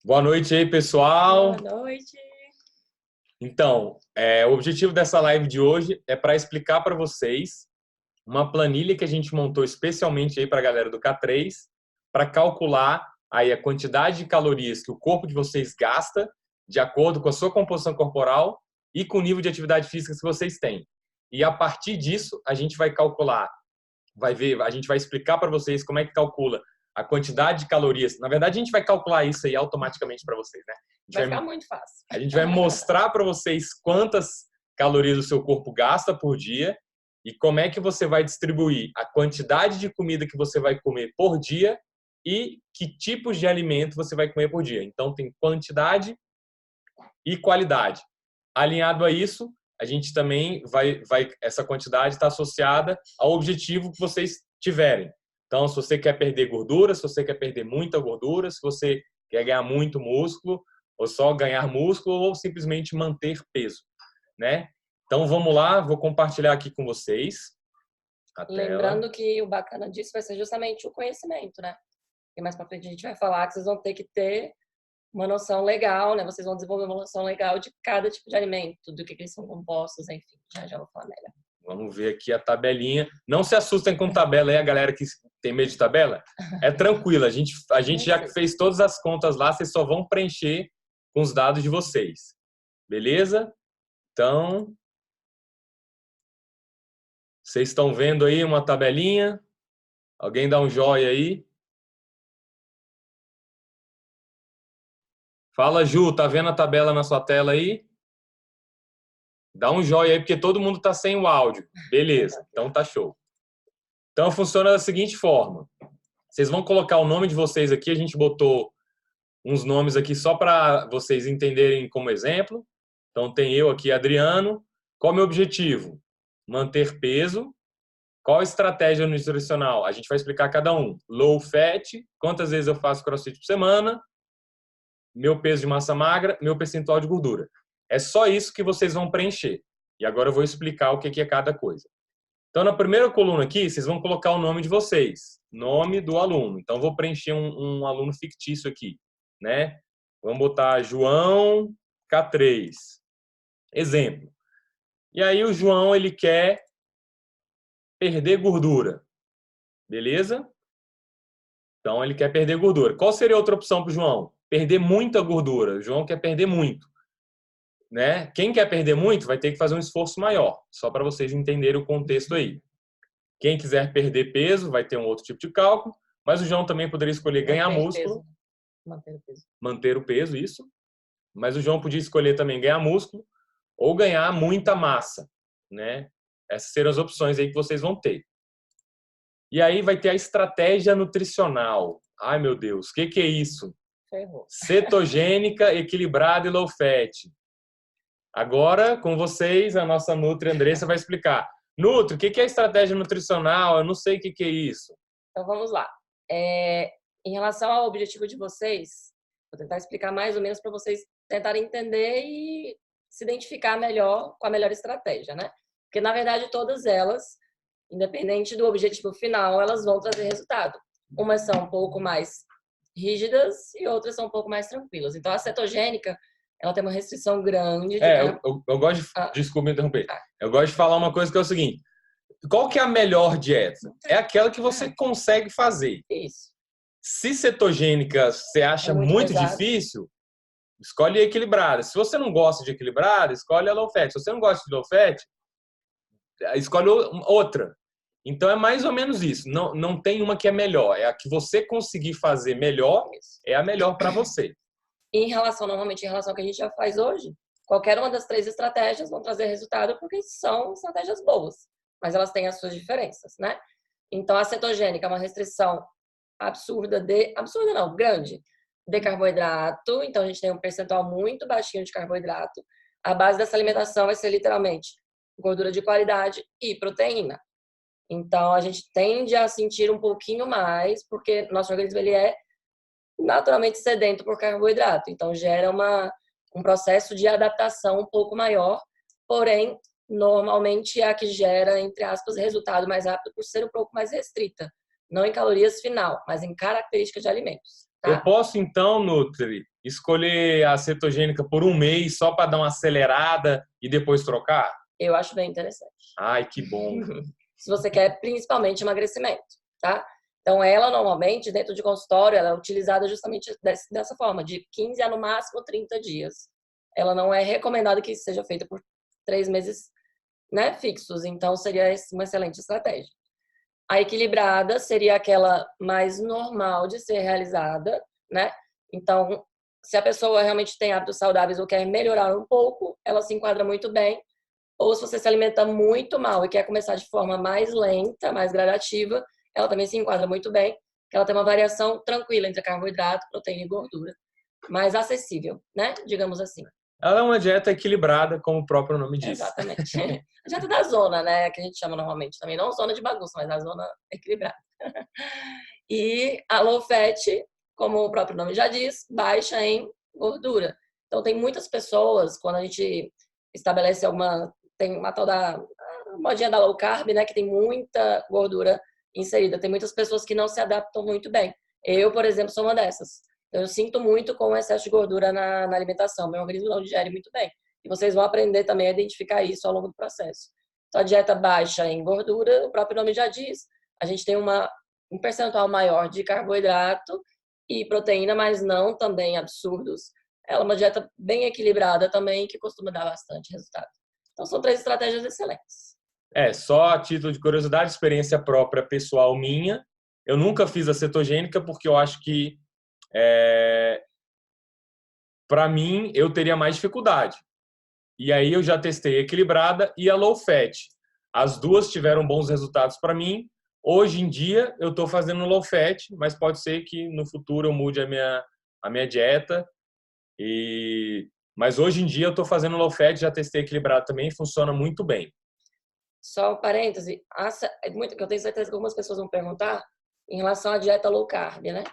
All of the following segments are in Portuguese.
Boa noite aí, pessoal. Boa noite. Então, o objetivo dessa live de hoje é para explicar para vocês uma planilha que a gente montou especialmente aí para a galera do K3 para calcular aí a quantidade de calorias que o corpo de vocês gasta de acordo com a sua composição corporal e com o nível de atividade física que vocês têm. E a partir disso, a gente vai calcular, a gente vai explicar para vocês como é que calcula a quantidade de calorias. Na verdade, a gente vai calcular isso aí automaticamente para vocês, né? Vai ficar muito fácil. A gente vai mostrar para vocês quantas calorias o seu corpo gasta por dia e como é que você vai distribuir a quantidade de comida que você vai comer por dia e que tipos de alimento você vai comer por dia. Então, tem quantidade e qualidade. Alinhado a isso, a gente também essa quantidade está associada ao objetivo que vocês tiverem. Então, se você quer perder gordura, se você quer perder muita gordura, se você quer ganhar muito músculo, ou só ganhar músculo, ou simplesmente manter peso, né? Então, vamos lá, vou compartilhar aqui com vocês a tela. Lembrando que o bacana disso vai ser justamente o conhecimento, né? E mais pra frente a gente vai falar que vocês vão ter que ter uma noção legal, né? Vocês vão desenvolver uma noção legal de cada tipo de alimento, do que eles são compostos, enfim. Já vou falar melhor. Vamos ver aqui a tabelinha. Não se assustem com tabela aí, a galera que tem medo de tabela. É tranquilo, a gente já fez todas as contas lá, vocês só vão preencher com os dados de vocês. Beleza? Então, vocês estão vendo aí uma tabelinha? Alguém dá um joia aí? Fala, Ju, tá vendo a tabela na sua tela aí? Dá um joia aí, porque todo mundo tá sem o áudio. Beleza, então tá show. Então funciona da seguinte forma. Vocês vão colocar o nome de vocês aqui, a gente botou uns nomes aqui só para vocês entenderem como exemplo. Então tem eu aqui, Adriano. Qual é o meu objetivo? Manter peso. Qual a estratégia nutricional? A gente vai explicar cada um. Low fat, quantas vezes eu faço crossfit por semana, meu peso de massa magra, meu percentual de gordura. É só isso que vocês vão preencher. E agora eu vou explicar o que é cada coisa. Então, na primeira coluna aqui, vocês vão colocar o nome de vocês. Nome do aluno. Então, vou preencher um aluno fictício aqui, né? Vamos botar João K3. Exemplo. E aí, o João, ele quer perder gordura. Beleza? Então, ele quer perder gordura. Qual seria outra opção para o João? Perder muita gordura. O João quer perder muito. Né? Quem quer perder muito vai ter que fazer um esforço maior. Só para vocês entenderem o contexto aí. Quem quiser perder peso vai ter um outro tipo de cálculo. Mas o João também poderia escolher ganhar músculo. Manter o peso. Manter o peso, isso. Mas o João podia escolher também ganhar músculo ou ganhar muita massa. Né? Essas serão as opções aí que vocês vão ter. E aí vai ter a estratégia nutricional. Ai, meu Deus, o que é isso? Ferrou. Cetogênica, equilibrada e low fat. Agora, com vocês, a nossa Nutri Andressa vai explicar. Nutri, o que é estratégia nutricional? Eu não sei o que é isso. Então, vamos lá. Em relação ao objetivo de vocês, vou tentar explicar mais ou menos para vocês tentarem entender e se identificar melhor com a melhor estratégia, né? Porque, na verdade, todas elas, independente do objetivo final, elas vão trazer resultado. Umas são um pouco mais rígidas e outras são um pouco mais tranquilas. Então, a cetogênica, ela tem uma restrição grande. Eu gosto de... Desculpa me interromper. Eu gosto de falar uma coisa que é o seguinte. Qual que é a melhor dieta? É aquela que você consegue fazer. Isso. Se cetogênica você acha muito difícil, escolhe equilibrada. Se você não gosta de equilibrada, escolhe a low fat. Se você não gosta de low fat, escolhe outra. Então é mais ou menos isso. Não tem uma que é melhor. É a que você conseguir fazer melhor, é a melhor para você. Normalmente em relação ao que a gente já faz hoje, qualquer uma das 3 estratégias vão trazer resultado porque são estratégias boas, mas elas têm as suas diferenças, né? Então, a cetogênica é uma restrição grande de carboidrato. Então, a gente tem um percentual muito baixinho de carboidrato. A base dessa alimentação vai ser literalmente gordura de qualidade e proteína. Então, a gente tende a sentir um pouquinho mais, porque nosso organismo ele é naturalmente sedento por carboidrato. Então, gera um processo de adaptação um pouco maior, porém, normalmente é a que gera, entre aspas, resultado mais rápido por ser um pouco mais restrita. Não em calorias final, mas em características de alimentos. Tá? Eu posso, então, Nutri, escolher a cetogênica por um mês só para dar uma acelerada e depois trocar? Eu acho bem interessante. Ai, que bom. Se você quer principalmente emagrecimento, tá? Então, ela normalmente, dentro de consultório, ela é utilizada justamente dessa forma, de 15 a no máximo 30 dias. Ela não é recomendada que seja feita por 3 meses, né, fixos. Então, seria uma excelente estratégia. A equilibrada seria aquela mais normal de ser realizada, né? Então, se a pessoa realmente tem hábitos saudáveis ou quer melhorar um pouco, ela se enquadra muito bem. Ou se você se alimenta muito mal e quer começar de forma mais lenta, mais gradativa, ela também se enquadra muito bem, porque ela tem uma variação tranquila entre carboidrato, proteína e gordura. Mais acessível, né? Digamos assim. Ela é uma dieta equilibrada, como o próprio nome diz. Exatamente. A dieta da zona, né? Que a gente chama normalmente também. Não zona de bagunça, mas a zona equilibrada. E a low fat, como o próprio nome já diz, baixa em gordura. Então, tem muitas pessoas, quando a gente estabelece alguma. Tem uma tal da modinha da low carb, né? Que tem muita gordura inserida. Tem muitas pessoas que não se adaptam muito bem. Eu, por exemplo, sou uma dessas. Eu sinto muito com o excesso de gordura na alimentação. Meu organismo não digere muito bem. E vocês vão aprender também a identificar isso ao longo do processo. Então, a dieta baixa em gordura, o próprio nome já diz. A gente tem um percentual maior de carboidrato e proteína, mas não também absurdos. Ela é uma dieta bem equilibrada também, que costuma dar bastante resultado. Então, são 3 estratégias excelentes. Só a título de curiosidade, experiência própria pessoal minha. Eu nunca fiz a cetogênica porque eu acho que, para mim, eu teria mais dificuldade. E aí eu já testei a equilibrada e a low fat. As duas tiveram bons resultados para mim. Hoje em dia eu estou fazendo low fat, mas pode ser que no futuro eu mude a minha dieta. Mas hoje em dia eu estou fazendo low fat, já testei equilibrado também, funciona muito bem. Só um parêntese, que eu tenho certeza que algumas pessoas vão perguntar em relação à dieta low carb, né?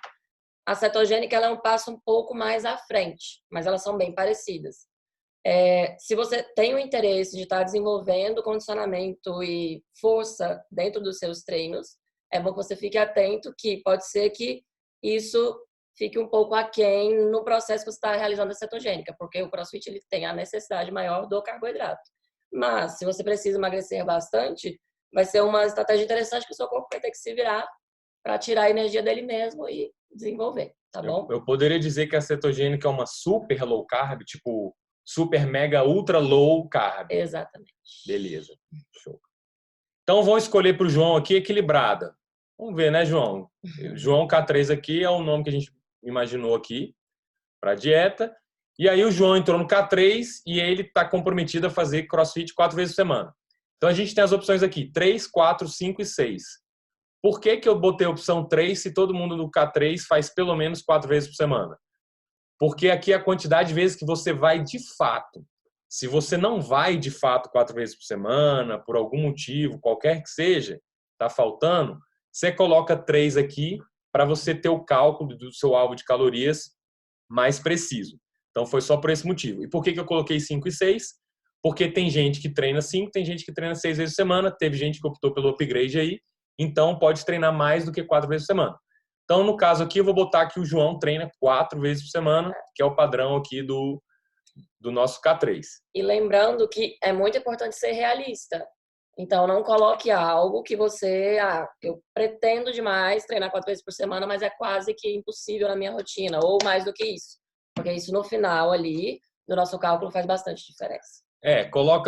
A cetogênica ela é um passo um pouco mais à frente, mas elas são bem parecidas. Se você tem o interesse de estar desenvolvendo condicionamento e força dentro dos seus treinos, é bom que você fique atento que pode ser que isso fique um pouco aquém no processo que você está realizando a cetogênica, porque o CrossFit ele tem a necessidade maior do carboidrato. Mas, se você precisa emagrecer bastante, vai ser uma estratégia interessante que o seu corpo vai ter que se virar para tirar a energia dele mesmo e desenvolver, tá bom? Eu poderia dizer que a cetogênica é uma super low carb, tipo super mega ultra low carb. Exatamente. Beleza, show. Então vamos escolher para o João aqui equilibrada. Vamos ver, né, João? João K3 aqui é o nome que a gente imaginou aqui para a dieta. E aí o João entrou no K3 e ele está comprometido a fazer CrossFit 4 vezes por semana. Então a gente tem as opções aqui, 3, 4, 5 e 6. Por que eu botei a opção 3 se todo mundo no K3 faz pelo menos 4 vezes por semana? Porque aqui é a quantidade de vezes que você vai de fato. Se você não vai de fato 4 vezes por semana, por algum motivo, qualquer que seja, está faltando, você coloca 3 aqui para você ter o cálculo do seu alvo de calorias mais preciso. Então foi só por esse motivo. E por que eu coloquei 5 e 6? Porque tem gente que treina 5, tem gente que treina 6 vezes por semana, teve gente que optou pelo upgrade aí, então pode treinar mais do que 4 vezes por semana. Então, no caso aqui, eu vou botar que o João treina 4 vezes por semana, que é o padrão aqui do nosso K3. E lembrando que é muito importante ser realista. Então, não coloque algo que você, eu pretendo demais treinar 4 vezes por semana, mas é quase que impossível na minha rotina, ou mais do que isso. Porque isso no final ali, do nosso cálculo, faz bastante diferença.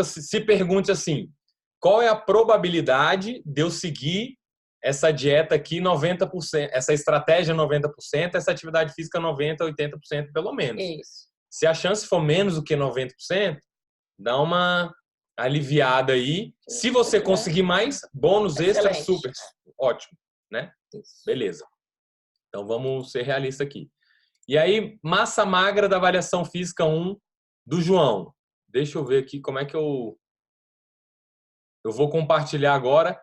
Se pergunte assim, qual é a probabilidade de eu seguir essa dieta aqui 90%, essa estratégia 90%, essa atividade física 90%, 80% pelo menos. Isso. Se a chance for menos do que 90%, dá uma aliviada aí. Se você conseguir mais, bônus extra, Excelente. super, ótimo, né? Isso. Beleza. Então vamos ser realistas aqui. E aí, massa magra da avaliação física 1 do João. Deixa eu ver aqui como é que eu vou compartilhar agora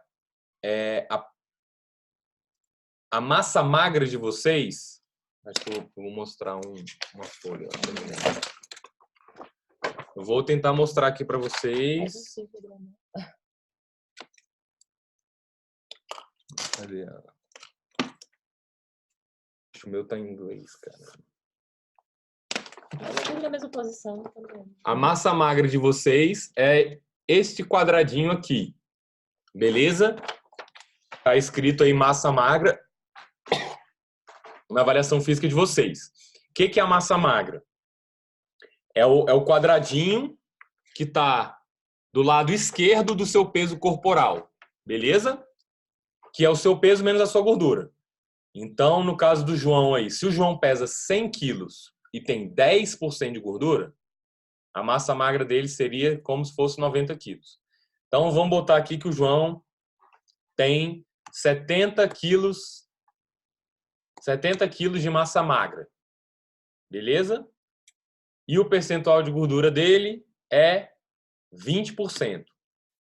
a massa magra de vocês. Acho que eu vou mostrar uma folha. Eu vou tentar mostrar aqui para vocês. Cadê? Acho que o meu tá em inglês, cara. Tudo na mesma posição também. A massa magra de vocês é este quadradinho aqui. Beleza? Tá escrito aí massa magra na avaliação física de vocês. O que é a massa magra? É o quadradinho que está do lado esquerdo do seu peso corporal. Beleza? Que é o seu peso menos a sua gordura. Então, no caso do João aí, se o João pesa 100 quilos e tem 10% de gordura, a massa magra dele seria como se fosse 90 quilos. Então, vamos botar aqui que o João tem 70 quilos de massa magra. Beleza? E o percentual de gordura dele é 20%.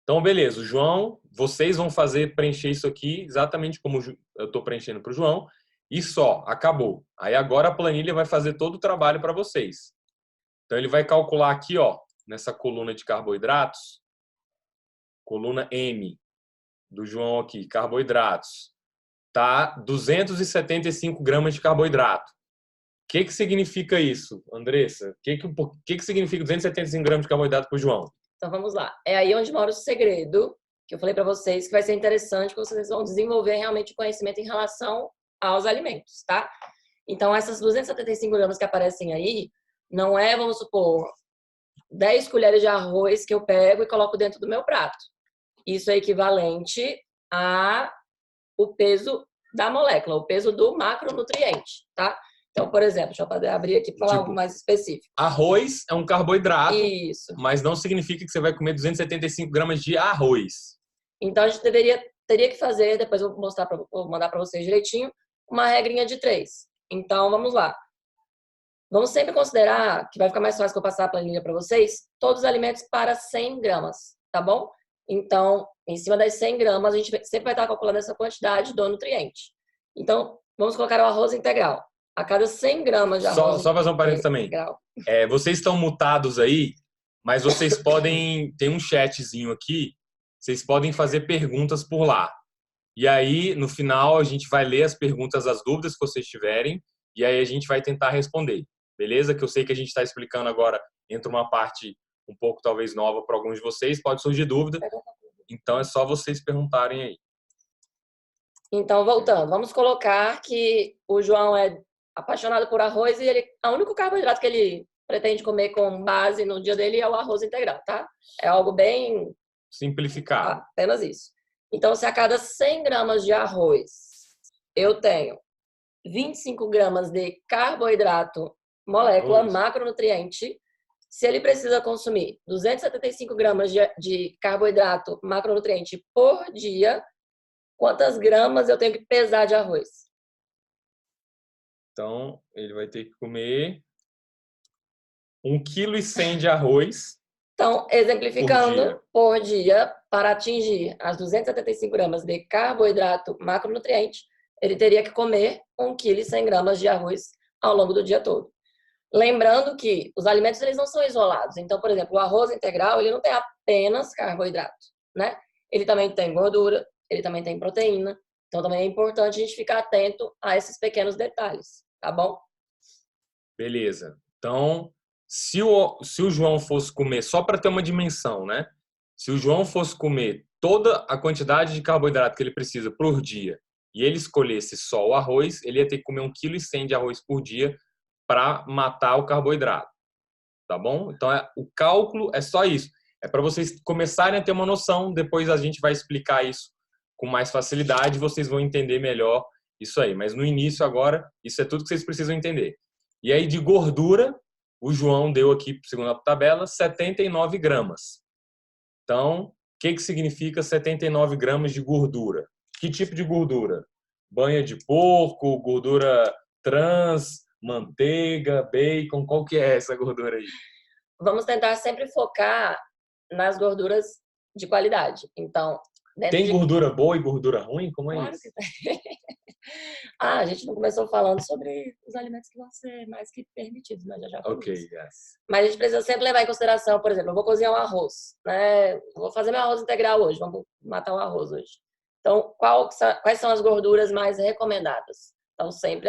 Então, beleza. O João, vocês vão preencher isso aqui exatamente como eu estou preenchendo para o João. E só, acabou. Aí agora a planilha vai fazer todo o trabalho para vocês. Então, ele vai calcular aqui, ó, nessa coluna de carboidratos, coluna M do João aqui, carboidratos, tá 275 gramas de carboidrato. O que significa isso, Andressa? O que significa 275 gramas de carboidrato para o João? Então vamos lá. É aí onde mora o segredo, que eu falei para vocês, que vai ser interessante, que vocês vão desenvolver realmente o conhecimento em relação aos alimentos, tá? Então essas 275 gramas que aparecem aí, não é, vamos supor, 10 colheres de arroz que eu pego e coloco dentro do meu prato. Isso é equivalente ao peso da molécula, o peso do macronutriente, tá? Então, por exemplo, deixa eu abrir aqui para falar algo mais específico. Arroz é um carboidrato, isso, mas não significa que você vai comer 275 gramas de arroz. Então, a gente teria que fazer, depois eu vou mandar para vocês direitinho, uma regrinha de 3. Então, vamos lá. Vamos sempre considerar, que vai ficar mais fácil que eu passar a planilha para vocês, todos os alimentos para 100 gramas, tá bom? Então, em cima das 100 gramas, a gente sempre vai estar calculando essa quantidade do nutriente. Então, vamos colocar o arroz integral. A cada 100 gramas de arroz Só fazer um parênteses também. Vocês estão mutados aí, mas vocês podem... Tem um chatzinho aqui, vocês podem fazer perguntas por lá. E aí, no final, a gente vai ler as perguntas, as dúvidas que vocês tiverem, e aí a gente vai tentar responder. Beleza? Que eu sei que a gente está explicando agora, entra uma parte um pouco talvez nova para alguns de vocês, pode surgir dúvida. Então, é só vocês perguntarem aí. Então, voltando, vamos colocar que o João é apaixonado por arroz e o único carboidrato que ele pretende comer com base no dia dele é o arroz integral, tá? É algo bem simplificado. Apenas isso. Então, se a cada 100 gramas de arroz eu tenho 25 gramas de carboidrato, molécula, macronutriente, se ele precisa consumir 275 gramas de carboidrato, macronutriente por dia, quantas gramas eu tenho que pesar de arroz? Então, ele vai ter que comer 1,1 kg de arroz. Então, exemplificando, por dia, para atingir as 275 gramas de carboidrato macronutriente, ele teria que comer 1,1 kg de arroz ao longo do dia todo. Lembrando que os alimentos eles não são isolados. Então, por exemplo, o arroz integral ele não tem apenas carboidrato, né? Ele também tem gordura, ele também tem proteína. Então, também é importante a gente ficar atento a esses pequenos detalhes, tá bom? Beleza. Então, se o João fosse comer, só para ter uma dimensão, né? Se o João fosse comer toda a quantidade de carboidrato que ele precisa por dia e ele escolhesse só o arroz, ele ia ter que comer 1,1 kg de arroz por dia para matar o carboidrato. Tá bom? Então, o cálculo é só isso. É para vocês começarem a ter uma noção, depois a gente vai explicar isso com mais facilidade, vocês vão entender melhor isso aí. Mas no início agora, isso é tudo que vocês precisam entender. E aí de gordura, o João deu aqui, segundo a tabela, 79 gramas. Então, o que significa 79 gramas de gordura? Que tipo de gordura? Banha de porco, gordura trans, manteiga, bacon, qual que é essa gordura aí? Vamos tentar sempre focar nas gorduras de qualidade. Então, tem gordura boa e gordura ruim? Como é claro isso? Que tem. A gente não começou falando sobre os alimentos que vão ser mais que permitidos, mas já Ok, isso. yes. Mas a gente precisa sempre levar em consideração, por exemplo, eu vou cozinhar um arroz, né? Vou fazer meu arroz integral hoje, vamos matar o arroz hoje. Então, quais são as gorduras mais recomendadas? Então, sempre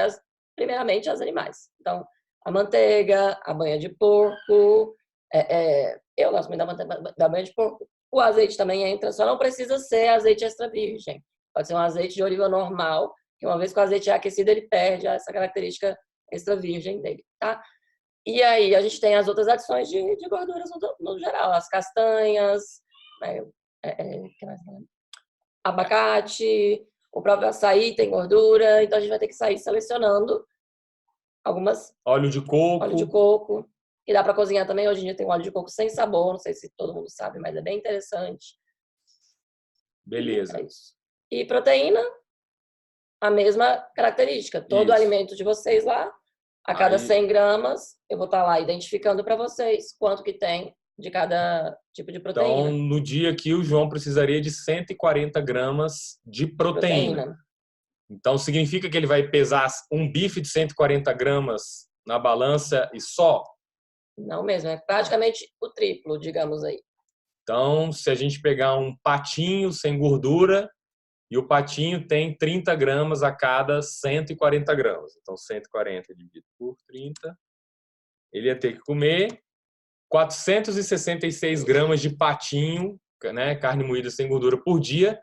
primeiramente as animais. Então, a manteiga, a banha de porco. Eu gosto muito da banha de porco. O azeite também entra, só não precisa ser azeite extra virgem. Pode ser um azeite de oliva normal, que uma vez que o azeite é aquecido, ele perde essa característica extra virgem dele, tá? E aí a gente tem as outras adições de gorduras no geral, as castanhas, né? Que mais? Abacate, o próprio açaí tem gordura, então a gente vai ter que sair selecionando algumas. Óleo de Óleo de coco. coco, que dá para cozinhar também. Hoje em dia tem um óleo de coco sem sabor, não sei se todo mundo sabe, mas é bem interessante. Beleza. E é isso. E proteína, a mesma característica. Todo Isso. alimento de vocês lá, a cada 100 gramas, eu vou estar lá identificando para vocês quanto que tem de cada tipo de Então, proteína. no dia aqui, o João precisaria de 140 gramas de proteína. Então, significa que ele vai pesar um bife de 140 gramas na balança e só? Não mesmo, é praticamente o triplo, digamos aí. Então, se a gente pegar um patinho sem gordura, e o patinho tem 30 gramas a cada 140 gramas. Então, 140 dividido por 30, ele ia ter que comer 466 gramas de patinho, né, carne moída sem gordura por dia.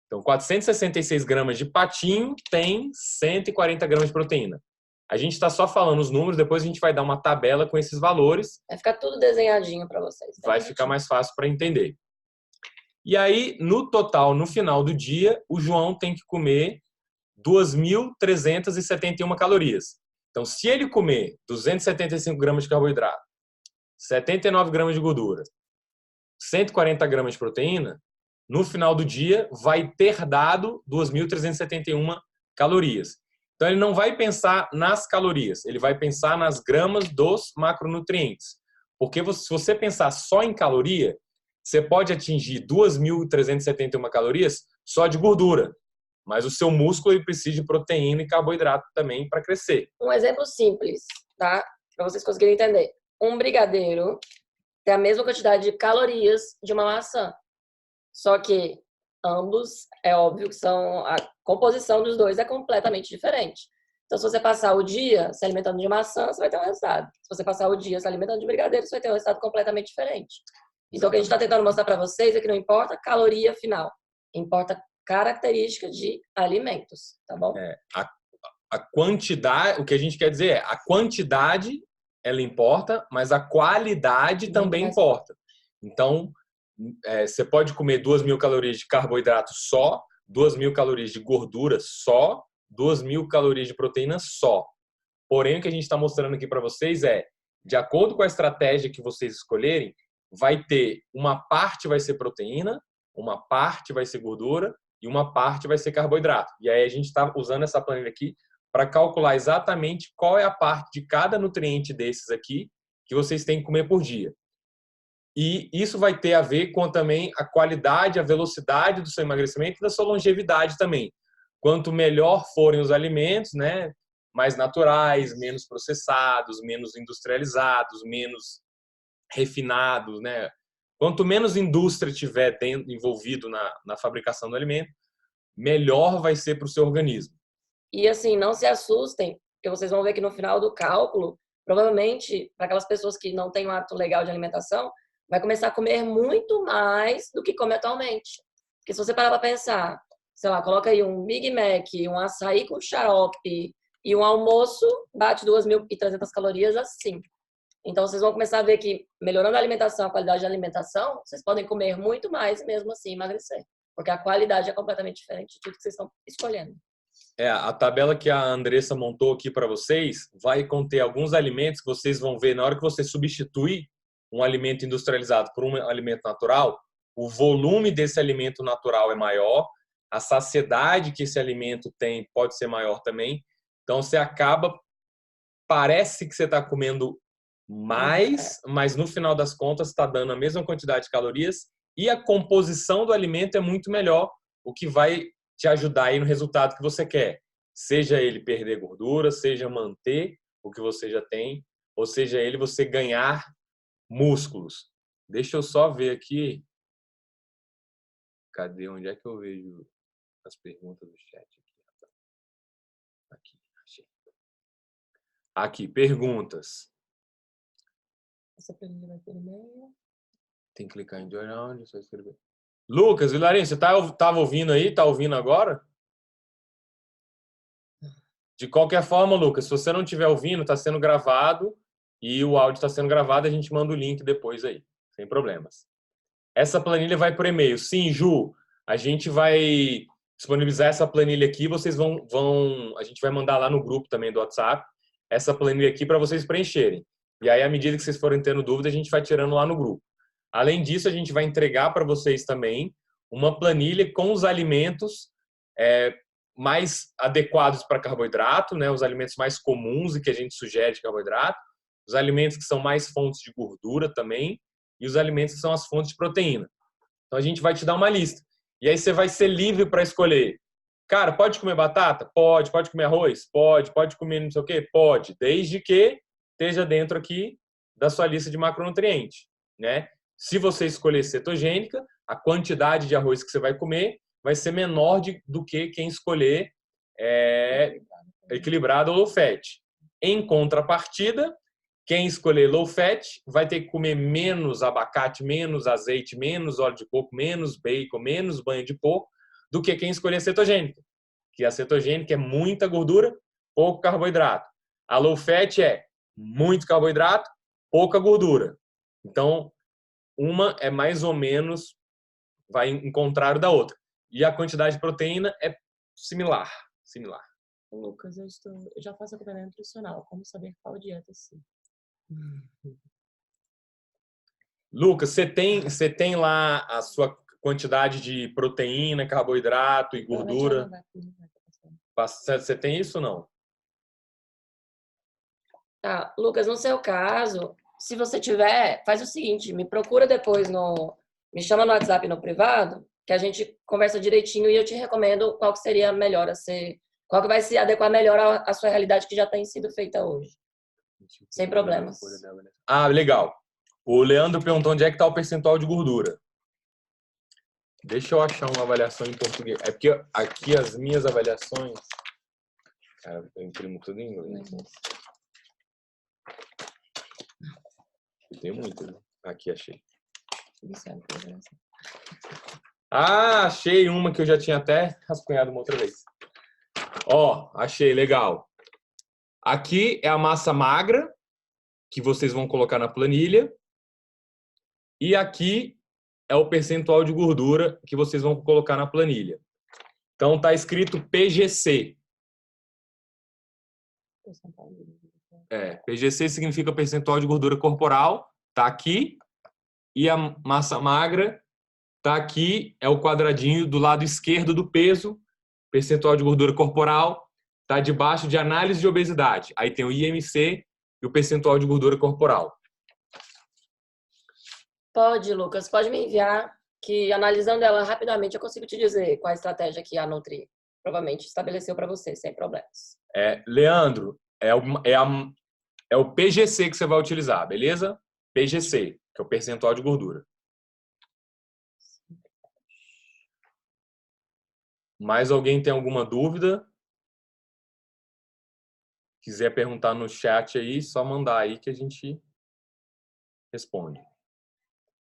Então, 466 gramas de patinho tem 140 gramas de proteína. A gente está só falando os números, depois a gente vai dar uma tabela com esses valores. Vai ficar tudo desenhadinho para vocês. Vai ficar mais fácil para entender. E aí, no total, no final do dia, o João tem que comer 2.371 calorias. Então, se ele comer 275 gramas de carboidrato, 79 gramas de gordura, 140 gramas de proteína, no final do dia vai ter dado 2.371 calorias. Então, ele não vai pensar nas calorias, ele vai pensar nas gramas dos macronutrientes. Porque se você pensar só em caloria, você pode atingir 2.371 calorias só de gordura. Mas o seu músculo ele precisa de proteína e carboidrato também para crescer. Um exemplo simples, tá? Para vocês conseguirem entender. Um brigadeiro tem a mesma quantidade de calorias de uma maçã. Só que ambos, é óbvio que a composição dos dois é completamente diferente. Então, se você passar o dia se alimentando de maçã, você vai ter um resultado. Se você passar o dia se alimentando de brigadeiro, você vai ter um resultado completamente diferente. Então, o que a gente está tentando mostrar para vocês é que não importa a caloria final, importa característica de alimentos, tá bom? A quantidade, o que a gente quer dizer é a quantidade ela importa, mas a qualidade também importa. Então, você pode comer 2.000 calorias de carboidrato só, 2.000 calorias de gordura só, 2.000 calorias de proteína só. Porém, o que a gente está mostrando aqui para vocês é, de acordo com a estratégia que vocês escolherem, vai ter uma parte vai ser proteína, uma parte vai ser gordura e uma parte vai ser carboidrato. E aí a gente está usando essa planilha aqui para calcular exatamente qual é a parte de cada nutriente desses aqui que vocês têm que comer por dia. E isso vai ter a ver com também a qualidade, a velocidade do seu emagrecimento e da sua longevidade também. Quanto melhor forem os alimentos, né, mais naturais, menos processados, menos industrializados, menos refinados, né? Quanto menos indústria tiver envolvido na fabricação do alimento, melhor vai ser para o seu organismo. E assim, não se assustem, porque vocês vão ver que no final do cálculo, provavelmente, para aquelas pessoas que não têm um hábito legal de alimentação, vai começar a comer muito mais do que come atualmente. Porque se você parar para pensar, sei lá, coloca aí um Big Mac, um açaí com xarope e um almoço bate 2.300 calorias assim. Então, vocês vão começar a ver que, melhorando a alimentação, a qualidade da alimentação, vocês podem comer muito mais e mesmo assim emagrecer. Porque a qualidade é completamente diferente de tudo que vocês estão escolhendo. A tabela que a Andressa montou aqui para vocês vai conter alguns alimentos que vocês vão ver na hora que você substitui um alimento industrializado por um alimento natural, o volume desse alimento natural é maior, a saciedade que esse alimento tem pode ser maior também. Então, você acaba, parece que você está comendo mais, mas no final das contas está dando a mesma quantidade de calorias e a composição do alimento é muito melhor, o que vai te ajudar aí no resultado que você quer. Seja ele perder gordura, seja manter o que você já tem, ou seja ele você ganhar músculos. Deixa eu só ver aqui. Cadê? Onde é que eu vejo as perguntas do chat? Aqui, achei. Aqui, perguntas. Essa planilha vai por e-mail. Tem que clicar em join onde só escrever. Lucas, Vilarinho, você tava ouvindo aí? Tá ouvindo agora? De qualquer forma, Lucas, se você não estiver ouvindo, está sendo gravado e o áudio está sendo gravado, a gente manda o link depois aí, sem problemas. Essa planilha vai por e-mail. Sim, Ju, a gente vai disponibilizar essa planilha aqui, vocês a gente vai mandar lá no grupo também do WhatsApp, essa planilha aqui para vocês preencherem. E aí, à medida que vocês forem tendo dúvida, a gente vai tirando lá no grupo. Além disso, a gente vai entregar para vocês também uma planilha com os alimentos mais adequados para carboidrato, né? Os alimentos mais comuns e que a gente sugere de carboidrato, os alimentos que são mais fontes de gordura também e os alimentos que são as fontes de proteína. Então a gente vai te dar uma lista. E aí você vai ser livre para escolher. Cara, pode comer batata? Pode. Pode comer arroz? Pode. Pode comer não sei o quê? Pode. Desde que esteja dentro aqui da sua lista de macronutrientes, né? Se você escolher cetogênica, a quantidade de arroz que você vai comer vai ser menor do que quem escolher equilibrado ou low fat. Em contrapartida, quem escolher low fat vai ter que comer menos abacate, menos azeite, menos óleo de coco, menos bacon, menos banha de porco do que quem escolher cetogênica. Que a cetogênica é muita gordura, pouco carboidrato. A low fat é muito carboidrato, pouca gordura. Então, uma é mais ou menos, vai em contrário da outra. E a quantidade de proteína é similar. Lucas, eu já faço acompanhamento nutricional. Como saber qual dieta sim? Lucas, você tem lá a sua quantidade de proteína, carboidrato e gordura? Você tem isso ou não? Tá, Lucas, no seu caso, se você tiver, faz o seguinte, me procura depois me chama no WhatsApp no privado, que a gente conversa direitinho e eu te recomendo qual que seria melhor qual que vai se adequar melhor à sua realidade que já tem sido feita hoje. Sem problemas. Ah, legal. O Leandro perguntou onde é que está o percentual de gordura. Deixa eu achar uma avaliação em português. É porque aqui as minhas avaliações... Cara, eu imprimo tudo em inglês. Tem muito, né? Aqui, achei. Ah, achei uma que eu já tinha até rascunhado uma outra vez. Ó, achei, legal. Aqui é a massa magra, que vocês vão colocar na planilha. E aqui é o percentual de gordura que vocês vão colocar na planilha. Então, tá escrito PGC. PGC significa percentual de gordura corporal. Tá aqui. E a massa magra tá aqui. É o quadradinho do lado esquerdo do peso. Percentual de gordura corporal. Tá debaixo de análise de obesidade. Aí tem o IMC e o percentual de gordura corporal. Pode, Lucas. Pode me enviar, que analisando ela rapidamente eu consigo te dizer qual a estratégia que a Nutri provavelmente estabeleceu para você, sem problemas. Leandro, é o PGC que você vai utilizar, beleza? PGC, que é o percentual de gordura. Mais alguém tem alguma dúvida? Quiser perguntar no chat aí, só mandar aí que a gente responde.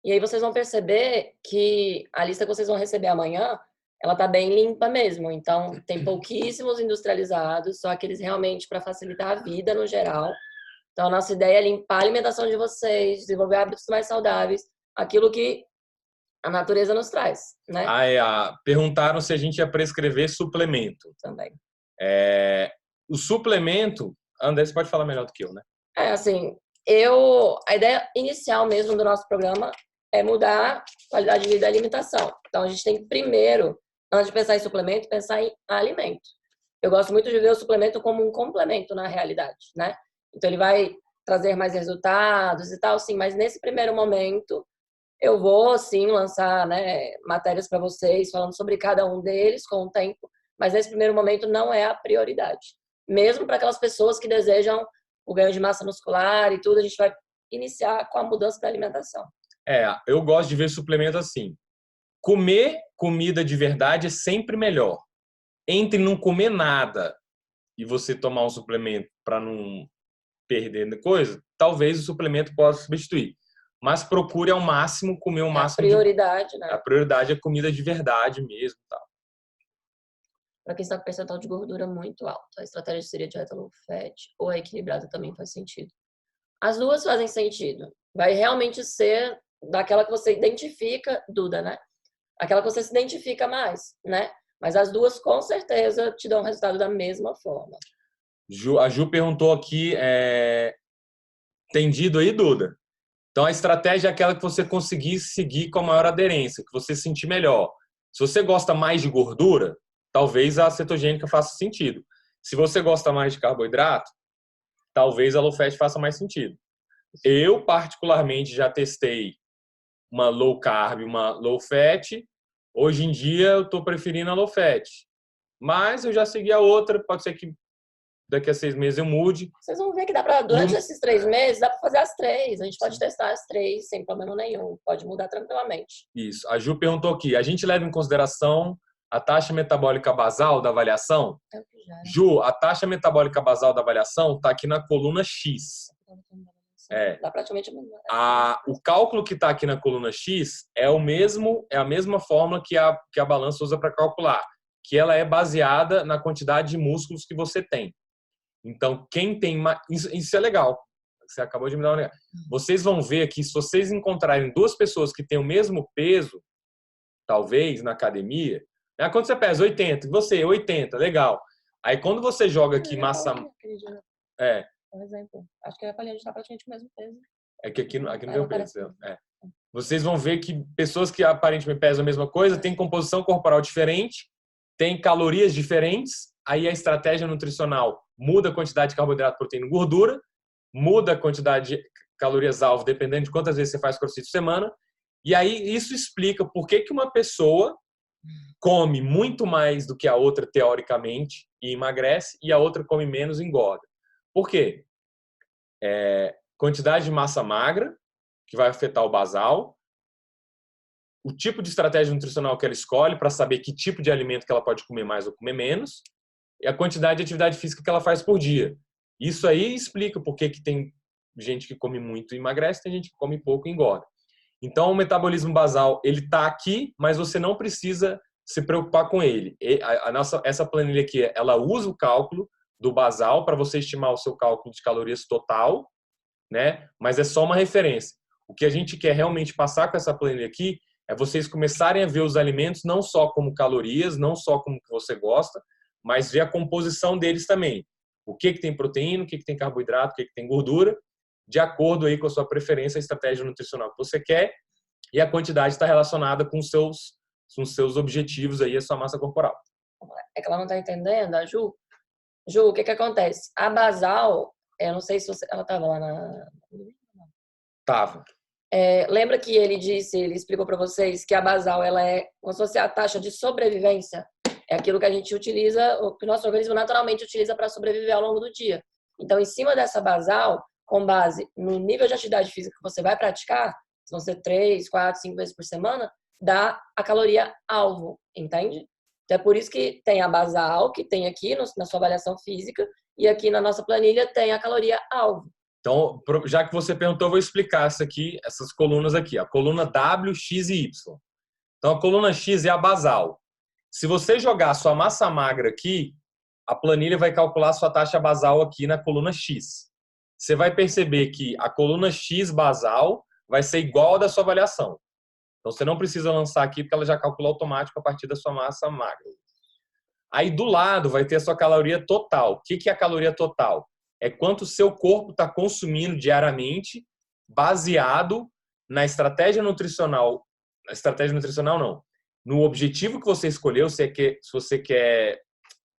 E aí vocês vão perceber que a lista que vocês vão receber amanhã, ela tá bem limpa mesmo. Então, tem pouquíssimos industrializados, só aqueles realmente para facilitar a vida no geral. Então, a nossa ideia é limpar a alimentação de vocês, desenvolver hábitos mais saudáveis, aquilo que a natureza nos traz, né? Perguntaram se a gente ia prescrever suplemento. Também. O suplemento, André, você pode falar melhor do que eu, né? Assim, a ideia inicial mesmo do nosso programa é mudar a qualidade de vida e alimentação. Então, a gente tem que primeiro, antes de pensar em suplemento, pensar em alimento. Eu gosto muito de ver o suplemento como um complemento na realidade, né? Então, ele vai trazer mais resultados e tal, sim, mas nesse primeiro momento, eu vou, sim, lançar, né, matérias para vocês falando sobre cada um deles com o tempo, mas nesse primeiro momento não é a prioridade. Mesmo para aquelas pessoas que desejam o ganho de massa muscular e tudo, a gente vai iniciar com a mudança da alimentação. Eu gosto de ver suplemento assim. Comer comida de verdade é sempre melhor. Entre não comer nada e você tomar um suplemento para não perdendo coisa, talvez o suplemento possa substituir. Mas procure ao máximo comer o máximo. A prioridade, né? A prioridade é comida de verdade mesmo, tal. Para quem está com percentual de gordura muito alto, a estratégia seria dieta low fat ou a equilibrada também faz sentido. As duas fazem sentido. Vai realmente ser daquela que você identifica, Duda, né? Aquela que você se identifica mais, né? Mas as duas com certeza te dão resultado da mesma forma. A Ju perguntou aqui, entendido aí, Duda? Então, a estratégia é aquela que você conseguir seguir com a maior aderência, que você se sentir melhor. Se você gosta mais de gordura, talvez a cetogênica faça sentido. Se você gosta mais de carboidrato, talvez a low fat faça mais sentido. Eu, particularmente, já testei uma low carb, uma low fat. Hoje em dia, eu estou preferindo a low fat. Mas eu já segui a outra, pode ser que daqui a 6 meses eu mude. Vocês vão ver que dá para, durante esses 3 meses, dá para fazer as 3. A gente pode testar as 3 sem problema nenhum. Pode mudar tranquilamente. Isso. A Ju perguntou aqui, a gente leva em consideração a taxa metabólica basal da avaliação? Ju, a taxa metabólica basal da avaliação está aqui na coluna X. Dá praticamente o cálculo que está aqui na coluna X é a mesma fórmula que a balança usa para calcular, que ela é baseada na quantidade de músculos que você tem. Então, quem tem mais... Isso é legal. Você acabou de me dar uma... Vocês vão ver aqui, se vocês encontrarem duas pessoas que têm o mesmo peso, talvez, na academia, né? Quando você pesa 80, e você 80, legal. Aí, quando você joga aqui massa... Por exemplo, acho que a gente está praticamente com o mesmo peso. É que aqui não tem o peso. Vocês vão ver que pessoas que aparentemente pesam a mesma coisa têm composição corporal diferente, têm calorias diferentes, aí a estratégia nutricional muda a quantidade de carboidrato, proteína e gordura, muda a quantidade de calorias-alvo, dependendo de quantas vezes você faz crossfit por semana, e aí isso explica por que uma pessoa come muito mais do que a outra, teoricamente, e emagrece, e a outra come menos e engorda. Por quê? Quantidade de massa magra, que vai afetar o basal, o tipo de estratégia nutricional que ela escolhe para saber que tipo de alimento que ela pode comer mais ou comer menos, e a quantidade de atividade física que ela faz por dia. Isso aí explica por que tem gente que come muito e emagrece, tem gente que come pouco e engorda. Então, o metabolismo basal, ele está aqui, mas você não precisa se preocupar com ele. Essa planilha aqui, ela usa o cálculo do basal para você estimar o seu cálculo de calorias total, né? Mas é só uma referência. O que a gente quer realmente passar com essa planilha aqui é vocês começarem a ver os alimentos não só como calorias, não só como que você gosta, mas ver a composição deles também. O que tem proteína, o que tem carboidrato, o que tem gordura, de acordo aí com a sua preferência, a estratégia nutricional que você quer, e a quantidade está relacionada com os seus objetivos aí, a sua massa corporal. É que ela não está entendendo, a Ju. Ju, o que acontece? A basal, eu não sei se ela estava lá na... Tava. Lembra que ele explicou para vocês que a basal, ela é como se fosse a taxa de sobrevivência? É aquilo que a gente utiliza, o que o nosso organismo naturalmente utiliza para sobreviver ao longo do dia. Então, em cima dessa basal, com base no nível de atividade física que você vai praticar, se vão ser 3, 4, 5 vezes por semana, dá a caloria alvo, entende? Então, é por isso que tem a basal, que tem aqui na sua avaliação física, e aqui na nossa planilha tem a caloria alvo. Então, já que você perguntou, eu vou explicar essas colunas aqui. A coluna W, X e Y. Então, a coluna X é a basal. Se você jogar a sua massa magra aqui, a planilha vai calcular a sua taxa basal aqui na coluna X. Você vai perceber que a coluna X basal vai ser igual a da sua avaliação. Então, você não precisa lançar aqui, porque ela já calcula automático a partir da sua massa magra. Aí, do lado, vai ter a sua caloria total. O que é a caloria total? É quanto o seu corpo está consumindo diariamente, baseado na estratégia nutricional. Na estratégia nutricional, não. No objetivo que você escolheu, se você quer...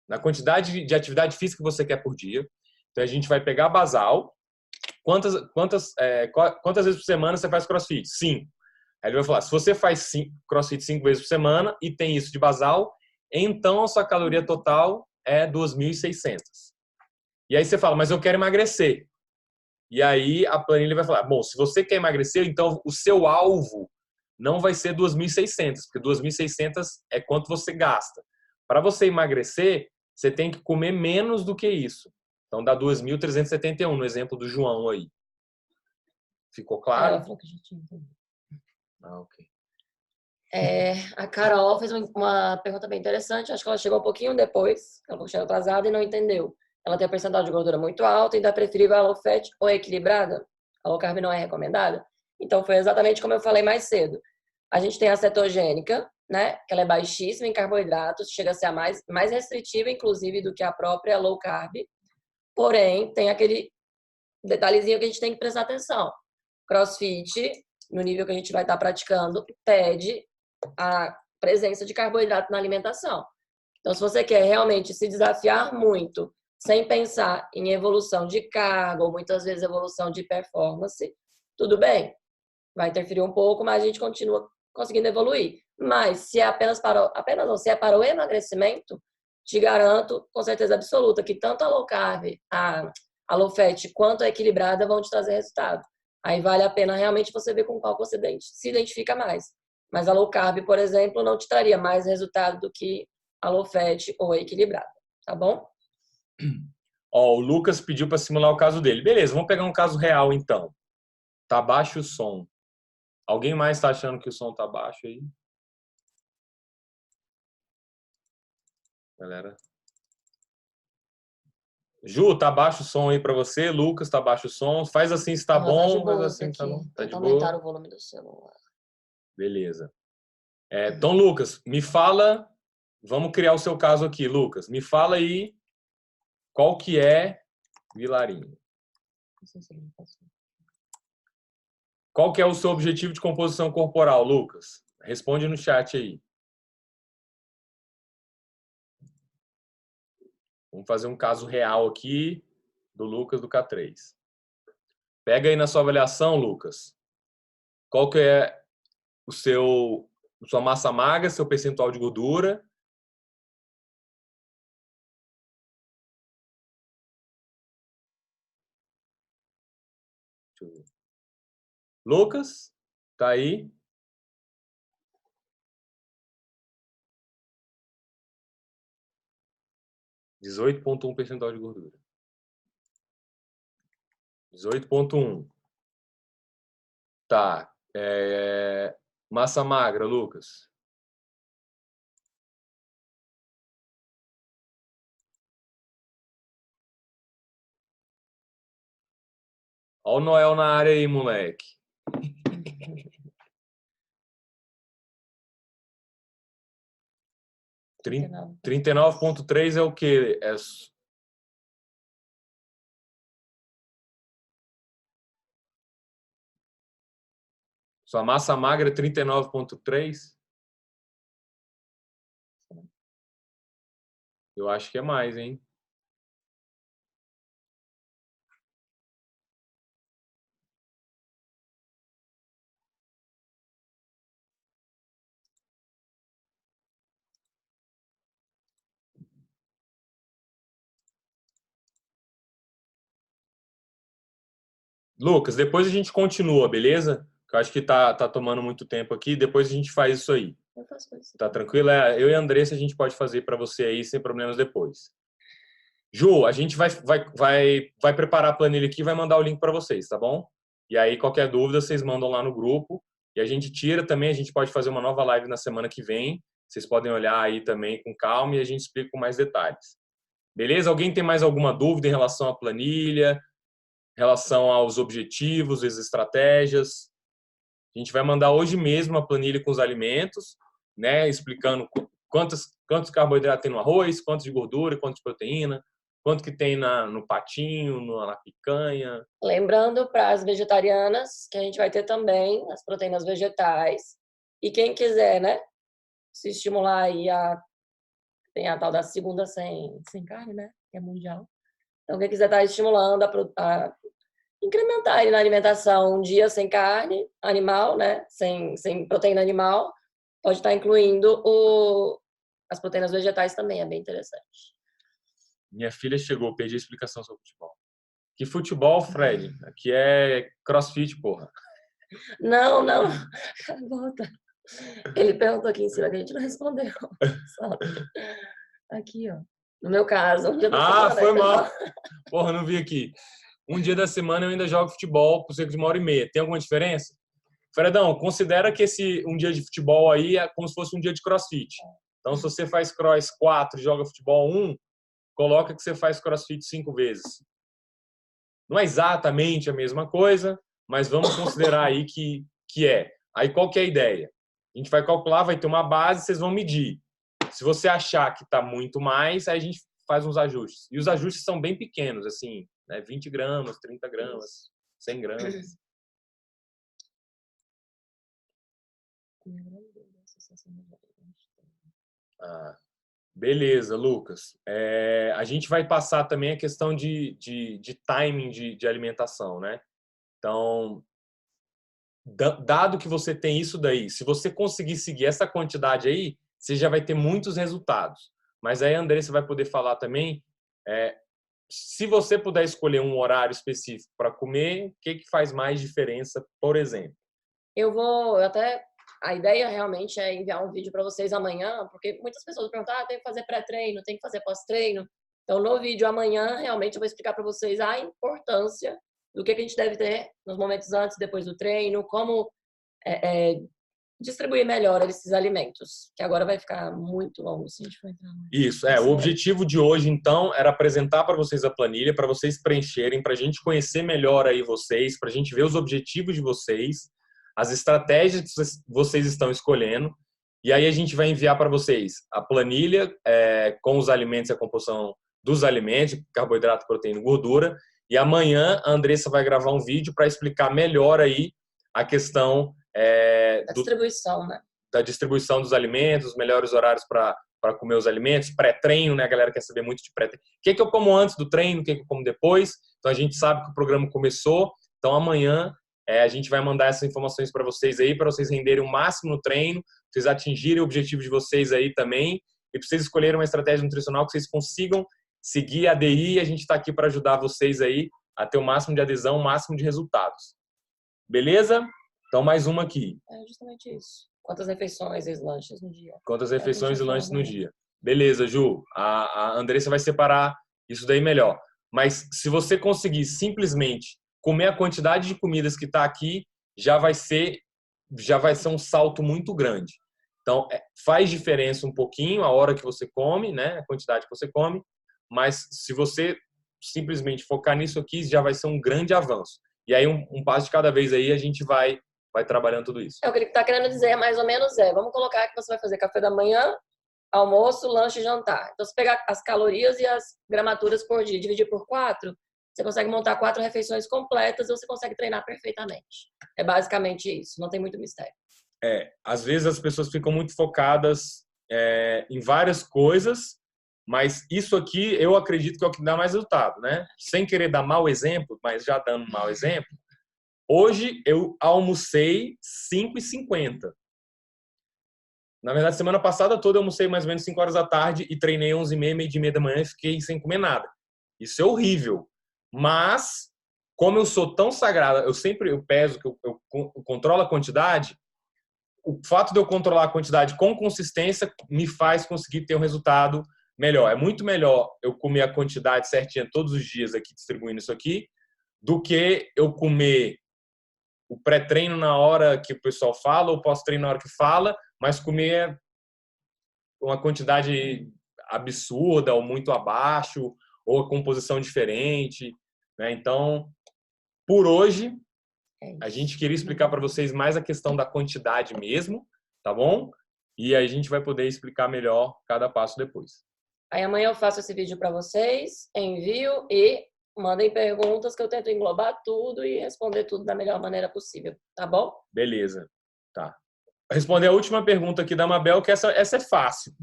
Na quantidade de atividade física que você quer por dia. Então, a gente vai pegar a basal. Quantas vezes por semana você faz crossfit? 5. Aí ele vai falar, se você faz crossfit 5 vezes por semana e tem isso de basal, então a sua caloria total é 2.600. E aí você fala, mas eu quero emagrecer. E aí a planilha vai falar, bom, se você quer emagrecer, então o seu alvo não vai ser 2.600, porque 2.600 é quanto você gasta. Para você emagrecer, você tem que comer menos do que isso. Então dá 2.371 no exemplo do João aí. Ficou Ela claro? falou que já tinha entendido. Ok. A Carol fez uma pergunta bem interessante. Acho que ela chegou um pouquinho depois, ela chegou atrasada e não entendeu. Ela tem um percentual de gordura muito alto e ainda preferível a low fat ou equilibrada. A low carb não é recomendada. Então foi exatamente como eu falei mais cedo. A gente tem a cetogênica, né? Que ela é baixíssima em carboidratos, chega a ser a mais restritiva, inclusive, do que a própria low carb. Porém, tem aquele detalhezinho que a gente tem que prestar atenção. CrossFit, no nível que a gente vai estar praticando, pede a presença de carboidrato na alimentação. Então, se você quer realmente se desafiar muito, sem pensar em evolução de carga ou muitas vezes evolução de performance, tudo bem, vai interferir um pouco, mas a gente continua conseguindo evoluir. Mas se é apenas não, se é para o emagrecimento, te garanto com certeza absoluta que tanto a low carb, a low fat quanto a equilibrada vão te trazer resultado. Aí vale a pena realmente você ver com qual você se identifica mais. Mas a low carb, por exemplo, não te traria mais resultado do que a low fat ou a equilibrada, tá bom? Ó, o Lucas pediu para simular o caso dele. Beleza, vamos pegar um caso real então. Tá baixo o som. Alguém mais está achando que o som tá baixo aí? Galera. Ju, tá baixo o som aí para você. Lucas, tá baixo o som. Faz assim se tá Tá de bom, faz boa assim aqui. tá bom. Tá de Tenta aumentar boa? o volume do celular. Beleza. Então, Lucas, me fala. Vamos criar o seu caso aqui, Lucas. Me fala aí qual que é Vilarinho. Qual que é o seu objetivo de composição corporal, Lucas? Responde no chat aí. Vamos fazer um caso real aqui do Lucas do K3. Pega aí na sua avaliação, Lucas. Qual que é sua massa magra, seu percentual de gordura? Deixa eu ver. Lucas, tá aí? (18,1% percentual de gordura. 18,1. Tá. Massa magra, Lucas. Olha o Noel na área aí, moleque. 39,3 é o quê? Sua massa magra é 39,3? Eu acho que é mais, hein? Lucas, depois a gente continua, beleza? Eu acho que tá tomando muito tempo aqui. Depois a gente faz isso aí. Eu faço isso. Tá tranquilo? Eu e a Andressa a gente pode fazer para você aí sem problemas depois. Ju, a gente vai preparar a planilha aqui e vai mandar o link para vocês, tá bom? E aí, qualquer dúvida, vocês mandam lá no grupo. E a gente tira também, a gente pode fazer uma nova live na semana que vem. Vocês podem olhar aí também com calma e a gente explica com mais detalhes. Beleza? Alguém tem mais alguma dúvida em relação à planilha, em relação aos objetivos, as estratégias? A gente vai mandar hoje mesmo a planilha com os alimentos, né? Explicando quantos carboidratos tem no arroz, quantos de gordura, quantos de proteína, quanto que tem no patinho, na picanha. Lembrando para as vegetarianas que a gente vai ter também as proteínas vegetais. E quem quiser, né, se estimular aí tem a tal da segunda sem carne, né, que é mundial. Então, quem quiser estar estimulando a incrementar aí na alimentação um dia sem carne animal, né, sem proteína animal, pode estar incluindo as proteínas vegetais também, é bem interessante. Minha filha chegou, perdi a explicação sobre futebol. Que futebol, Fred? Aqui é crossfit, porra. Não, volta. Ele perguntou aqui em cima que a gente não respondeu. Aqui, ó. No meu caso, um dia da Ah, semana. foi mal. Porra, não vi aqui. Um dia da semana eu ainda jogo futebol por cerca de 1h30. Tem alguma diferença? Fredão, considera que esse um dia de futebol aí é como se fosse um dia de crossfit. Então, se você faz cross 4 e joga futebol 1, coloca que você faz crossfit 5 vezes. Não é exatamente a mesma coisa, mas vamos considerar aí que é. Aí qual que é a ideia? A gente vai calcular, vai ter uma base, vocês vão medir. Se você achar que está muito mais, aí a gente faz uns ajustes. E os ajustes são bem pequenos, assim, né? 20 gramas, 30 gramas, 100 gramas. Ah, beleza, Lucas. A gente vai passar também a questão de timing de alimentação, né? Então, dado que você tem isso daí, se você conseguir seguir essa quantidade aí, você já vai ter muitos resultados. Mas aí a Andressa vai poder falar também, se você puder escolher um horário específico para comer, o que faz mais diferença, por exemplo? A ideia realmente é enviar um vídeo para vocês amanhã, porque muitas pessoas perguntam, tem que fazer pré-treino, tem que fazer pós-treino. Então, no vídeo amanhã, realmente eu vou explicar para vocês a importância do que a gente deve ter nos momentos antes e depois do treino, como distribuir melhor esses alimentos, que agora vai ficar muito longo se a gente for entrar. Isso, o objetivo de hoje, então, era apresentar para vocês a planilha, para vocês preencherem, para a gente conhecer melhor aí vocês, para a gente ver os objetivos de vocês, as estratégias que vocês estão escolhendo, e aí a gente vai enviar para vocês a planilha com os alimentos e a composição dos alimentos, carboidrato, proteína e gordura, e amanhã a Andressa vai gravar um vídeo para explicar melhor aí a questão da distribuição, né? Da distribuição dos alimentos, os melhores horários para comer os alimentos, pré-treino, né? A galera quer saber muito de pré-treino. O que eu como antes do treino, o que eu como depois. Então, a gente sabe que o programa começou. Então, amanhã a gente vai mandar essas informações para vocês aí, para vocês renderem o máximo no treino, vocês atingirem o objetivo de vocês aí também, e para vocês escolherem uma estratégia nutricional que vocês consigam seguir a ADI. A gente está aqui para ajudar vocês aí a ter o máximo de adesão, o máximo de resultados. Beleza? Então, mais uma aqui. É justamente isso. Quantas refeições e lanches no dia? Quantas refeições e lanches no dia. Beleza, Ju. A Andressa vai separar isso daí melhor. Mas se você conseguir simplesmente comer a quantidade de comidas que está aqui, já vai ser um salto muito grande. Então, faz diferença um pouquinho a hora que você come, né? A quantidade que você come. Mas se você simplesmente focar nisso aqui, já vai ser um grande avanço. E aí, um passo de cada vez aí, a gente vai trabalhando tudo isso. O que ele está querendo dizer, mais ou menos, vamos colocar que você vai fazer café da manhã, almoço, lanche e jantar. Então, se pegar as calorias e as gramaturas por dia, dividir por 4, você consegue montar 4 refeições completas e você consegue treinar perfeitamente. É basicamente isso, não tem muito mistério. Às vezes as pessoas ficam muito focadas em várias coisas, mas isso aqui eu acredito que é o que dá mais resultado, né? Sem querer dar mau exemplo, mas já dando um mau exemplo, hoje eu almocei 5h50. Na verdade, semana passada toda eu almocei mais ou menos 5 horas da tarde e treinei 11h30, meio-dia da manhã e fiquei sem comer nada. Isso é horrível. Mas, como eu sou tão sagrada, eu peso, que eu controlo a quantidade, o fato de eu controlar a quantidade com consistência me faz conseguir ter um resultado melhor. É muito melhor eu comer a quantidade certinha todos os dias aqui, distribuindo isso aqui, do que eu comer o pré-treino na hora que o pessoal fala, ou pós-treino na hora que fala, mas comer uma quantidade absurda ou muito abaixo, ou a composição diferente, né? Então, por hoje, a gente queria explicar para vocês mais a questão da quantidade mesmo, tá bom? E a gente vai poder explicar melhor cada passo depois. Aí amanhã eu faço esse vídeo para vocês, envio e mandem perguntas que eu tento englobar tudo e responder tudo da melhor maneira possível, tá bom? Beleza, tá. Vou responder a última pergunta aqui da Mabel, que essa é fácil,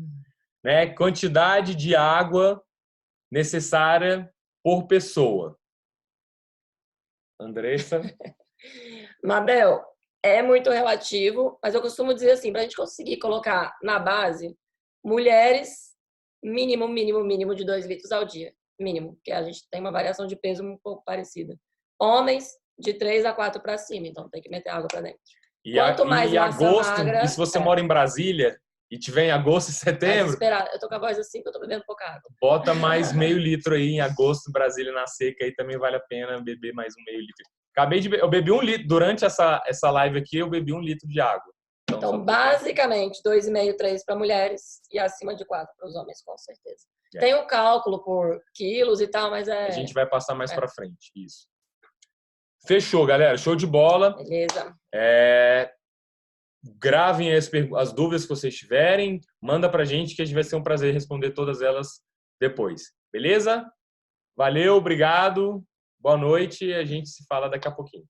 né? Quantidade de água necessária por pessoa. Andressa? Mabel, é muito relativo, mas eu costumo dizer assim, para a gente conseguir colocar na base, mulheres, mínimo de 2 litros ao dia. Mínimo, porque a gente tem uma variação de peso um pouco parecida. Homens, de 3 a 4 para cima, então tem que meter água para dentro. Quanto mais massa magra... E se você mora em Brasília, e tiver em agosto e setembro, Desesperada. Eu tô com a voz assim que eu tô bebendo pouca água. bota mais meio litro aí em agosto, Brasília na seca, aí também vale a pena beber mais um meio litro. Eu bebi 1 litro, durante essa live aqui, eu bebi 1 litro de água. Então basicamente, 2,5, 3 para mulheres e acima de 4 para os homens, com certeza. Tem o cálculo por quilos e tal, mas a gente vai passar mais para frente, isso. Fechou, galera. Show de bola. Beleza. Gravem as dúvidas que vocês tiverem, manda pra gente que a gente vai ser um prazer responder todas elas depois. Beleza? Valeu, obrigado. Boa noite. A gente se fala daqui a pouquinho.